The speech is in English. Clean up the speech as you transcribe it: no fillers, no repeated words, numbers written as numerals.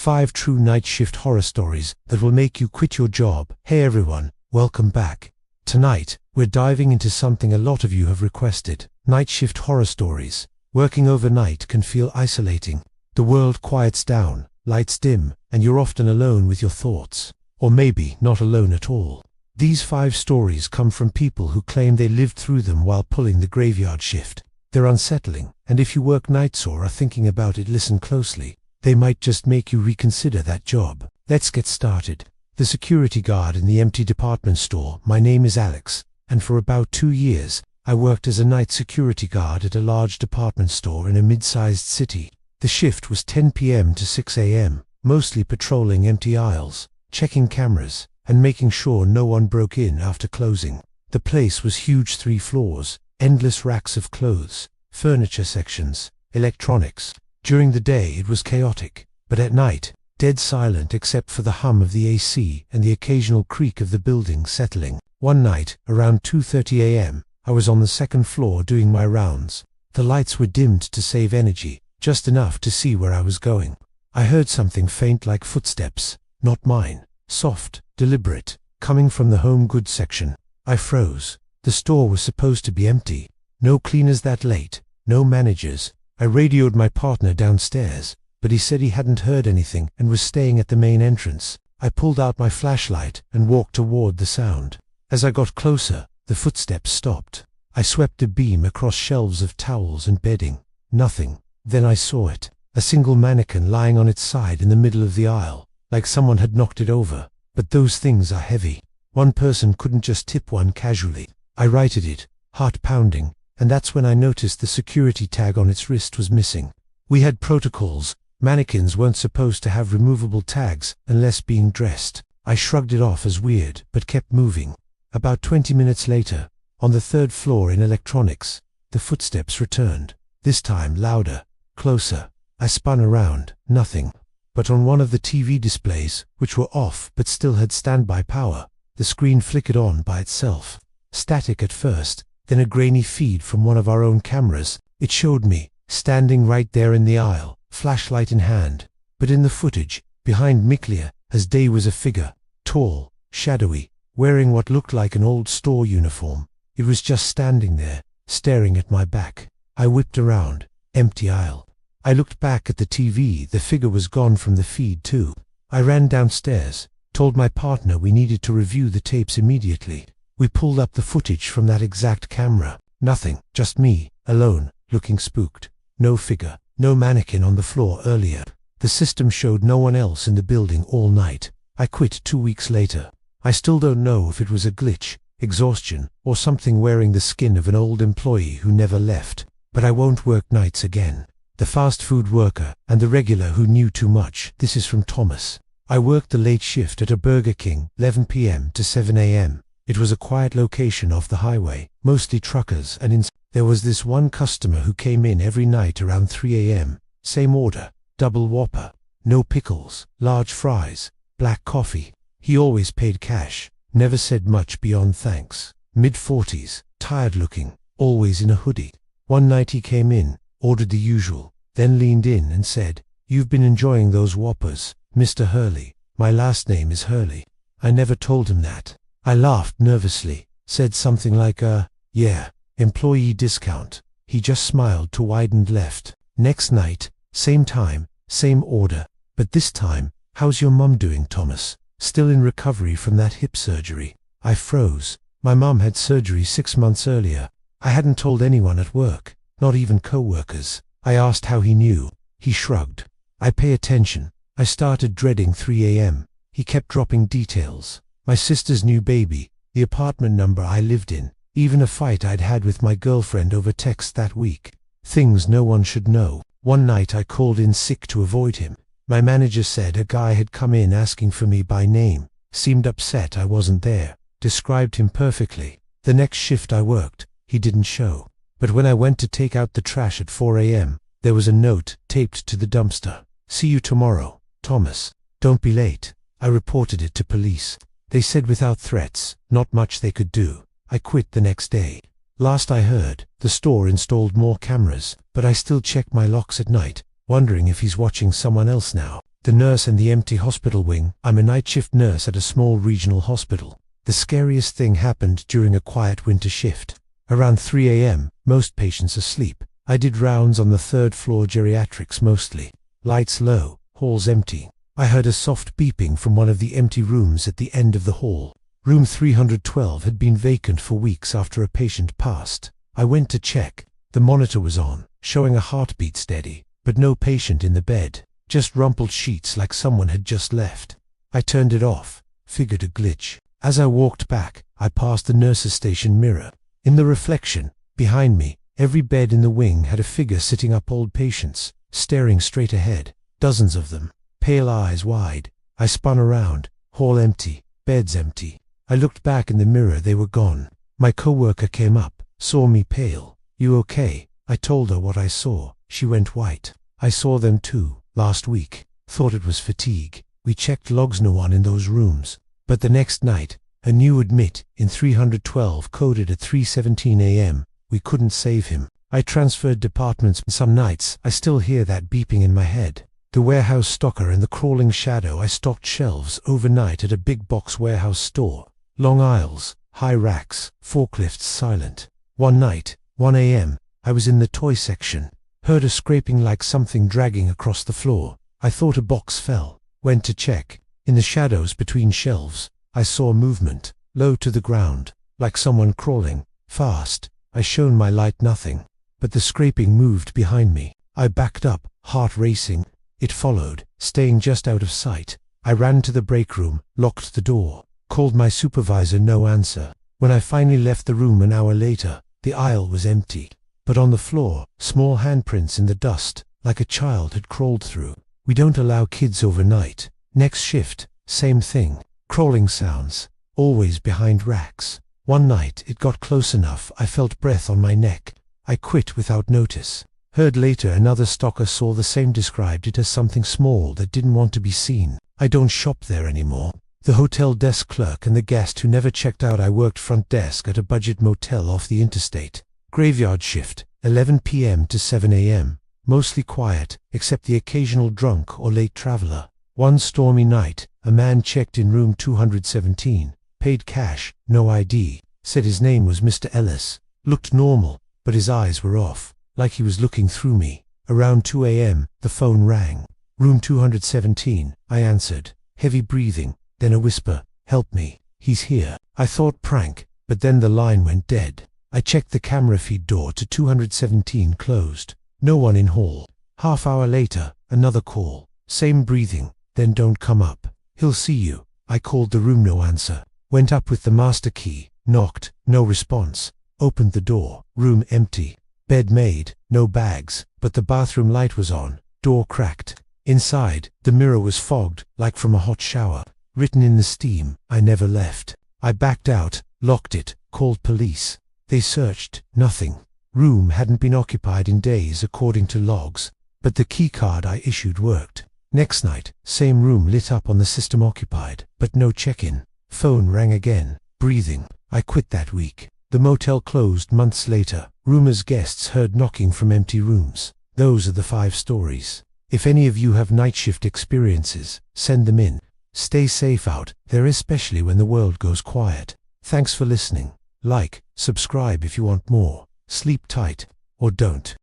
5 true night shift horror stories that will make you quit your job. Hey everyone, welcome back. Tonight, we're diving into something a lot of you have requested. Night shift horror stories. Working overnight can feel isolating. The world quiets down, lights dim, and you're often alone with your thoughts. Or maybe not alone at all. These 5 stories come from people who claim they lived through them while pulling the graveyard shift. They're unsettling, and if you work nights or are thinking about it, listen closely. They might just make you reconsider that job. Let's get started. The security guard in the empty department store. My name is Alex, and for about 2 years, I worked as a night security guard at a large department store in a mid-sized city. The shift was 10 p.m. to 6 a.m., mostly patrolling empty aisles, checking cameras, and making sure no one broke in after closing. The place was huge, 3 floors, endless racks of clothes, furniture sections, electronics. During the day it was chaotic, but at night, dead silent except for the hum of the AC and the occasional creak of the building settling. One night, around 2:30 a.m., I was on the 2nd floor doing my rounds. The lights were dimmed to save energy, just enough to see where I was going. I heard something faint like footsteps, not mine, soft, deliberate, coming from the home goods section. I froze. The store was supposed to be empty. No cleaners that late, no managers. I radioed my partner downstairs, but he said he hadn't heard anything and was staying at the main entrance. I pulled out my flashlight and walked toward the sound. As I got closer, the footsteps stopped. I swept a beam across shelves of towels and bedding. Nothing. Then I saw it. A single mannequin lying on its side in the middle of the aisle, like someone had knocked it over. But those things are heavy. One person couldn't just tip one casually. I righted it, heart pounding, and that's when I noticed the security tag on its wrist was missing. We had protocols. Mannequins weren't supposed to have removable tags unless being dressed. I shrugged it off as weird, but kept moving. About 20 minutes later, on the 3rd floor in electronics, the footsteps returned. This time louder, closer. I spun around, nothing. But on one of the TV displays, which were off but still had standby power, the screen flickered on by itself. Static at first, then a grainy feed from one of our own cameras. It showed me, standing right there in the aisle, flashlight in hand. But in the footage, behind me clear as day was a figure, tall, shadowy, wearing what looked like an old store uniform. It was just standing there, staring at my back. I whipped around, empty aisle. I looked back at the TV, the figure was gone from the feed too. I ran downstairs, told my partner we needed to review the tapes immediately. We pulled up the footage from that exact camera. Nothing, just me, alone, looking spooked. No figure, no mannequin on the floor earlier. The system showed no one else in the building all night. I quit 2 weeks later. I still don't know if it was a glitch, exhaustion, or something wearing the skin of an old employee who never left. But I won't work nights again. The fast food worker and the regular who knew too much. This is from Thomas. I worked the late shift at a Burger King, 11 p.m. to 7 a.m. It was a quiet location off the highway, mostly truckers, and there was this one customer who came in every night around 3 a.m. Same order, double Whopper, no pickles, large fries, black coffee. He always paid cash, never said much beyond thanks. Mid-40s, tired looking, always in a hoodie. One night he came in, ordered the usual, then leaned in and said, "You've been enjoying those Whoppers, Mr. Hurley." My last name is Hurley. I never told him that. I laughed nervously, said something like yeah, employee discount. He just smiled to wide and left. Next night, same time, same order, but this time, "How's your mum doing, Thomas?" "Still in recovery from that hip surgery." I froze. My mum had surgery 6 months earlier. I hadn't told anyone at work, not even co-workers. I asked how he knew. He shrugged. I pay attention. I started dreading 3 a.m. He kept dropping details. My sister's new baby, the apartment number I lived in, even a fight I'd had with my girlfriend over text that week. Things no one should know. One night I called in sick to avoid him. My manager said a guy had come in asking for me by name, seemed upset I wasn't there, described him perfectly. The next shift I worked, he didn't show. But when I went to take out the trash at 4 a.m., there was a note taped to the dumpster. "See you tomorrow, Thomas. Don't be late." I reported it to police. They said without threats, not much they could do. I quit the next day. Last I heard, the store installed more cameras, but I still check my locks at night, wondering if he's watching someone else now. The nurse and the empty hospital wing. I'm a night shift nurse at a small regional hospital. The scariest thing happened during a quiet winter shift. Around 3 a.m., most patients asleep. I did rounds on the third floor, geriatrics mostly. Lights low, halls empty. I heard a soft beeping from one of the empty rooms at the end of the hall. Room 312 had been vacant for weeks after a patient passed. I went to check. The monitor was on, showing a heartbeat steady, but no patient in the bed. Just rumpled sheets like someone had just left. I turned it off, figured a glitch. As I walked back, I passed the nurse's station mirror. In the reflection, behind me, every bed in the wing had a figure sitting up, old patients, staring straight ahead. Dozens of them, pale eyes wide. I spun around, hall empty, beds empty. I looked back in the mirror, they were gone. My coworker came up, saw me pale. "You okay?" I told her what I saw. She went white. "I saw them too, last week. Thought it was fatigue. We checked logs, no one in those rooms." But the next night, a new admit in 312 coded at 3:17 a.m. We couldn't save him. I transferred departments. Some nights, I still hear that beeping in my head. The warehouse stocker and the crawling shadow. I stocked shelves overnight at a big box warehouse store. Long aisles, high racks, forklifts silent. One night, 1 a.m., I was in the toy section. Heard a scraping like something dragging across the floor. I thought a box fell. Went to check. In the shadows between shelves, I saw movement, low to the ground, like someone crawling, fast. I shone my light, nothing. But the scraping moved behind me. I backed up, heart racing. It followed, staying just out of sight. I ran to the break room, locked the door. Called my supervisor, no answer. When I finally left the room an hour later, the aisle was empty. But on the floor, small handprints in the dust, like a child had crawled through. We don't allow kids overnight. Next shift, same thing. Crawling sounds, always behind racks. One night it got close enough I felt breath on my neck. I quit without notice. Heard later another stalker saw the same, described it as something small that didn't want to be seen. I don't shop there anymore. The hotel desk clerk and the guest who never checked out. I worked front desk at a budget motel off the interstate. Graveyard shift, 11 p.m. to 7 a.m. Mostly quiet, except the occasional drunk or late traveler. One stormy night, a man checked in room 217, paid cash, no ID, said his name was Mr. Ellis. Looked normal, but his eyes were off, like he was looking through me. Around 2 a.m., the phone rang. Room 217, I answered. Heavy breathing. Then a whisper, "Help me, he's here." I thought prank, but then the line went dead. I checked the camera feed, door to 217 closed. No one in hall. Half hour later, another call. Same breathing, then "Don't come up. He'll see you." I called the room, no answer. Went up with the master key, knocked, no response. Opened the door, room empty. Bed made, no bags, but the bathroom light was on. Door cracked. Inside, the mirror was fogged, like from a hot shower. Written in the steam, "I never left." I backed out, locked it, called police. They searched, nothing. Room hadn't been occupied in days according to logs, but the key card I issued worked. Next night, same room lit up on the system, occupied, but no check-in. Phone rang again, breathing. I quit that week. The motel closed months later. Rumors guests heard knocking from empty rooms. Those are the 5 stories. If any of you have night shift experiences, send them in. Stay safe out there, especially when the world goes quiet. Thanks for listening. Like, subscribe if you want more. Sleep tight, or don't.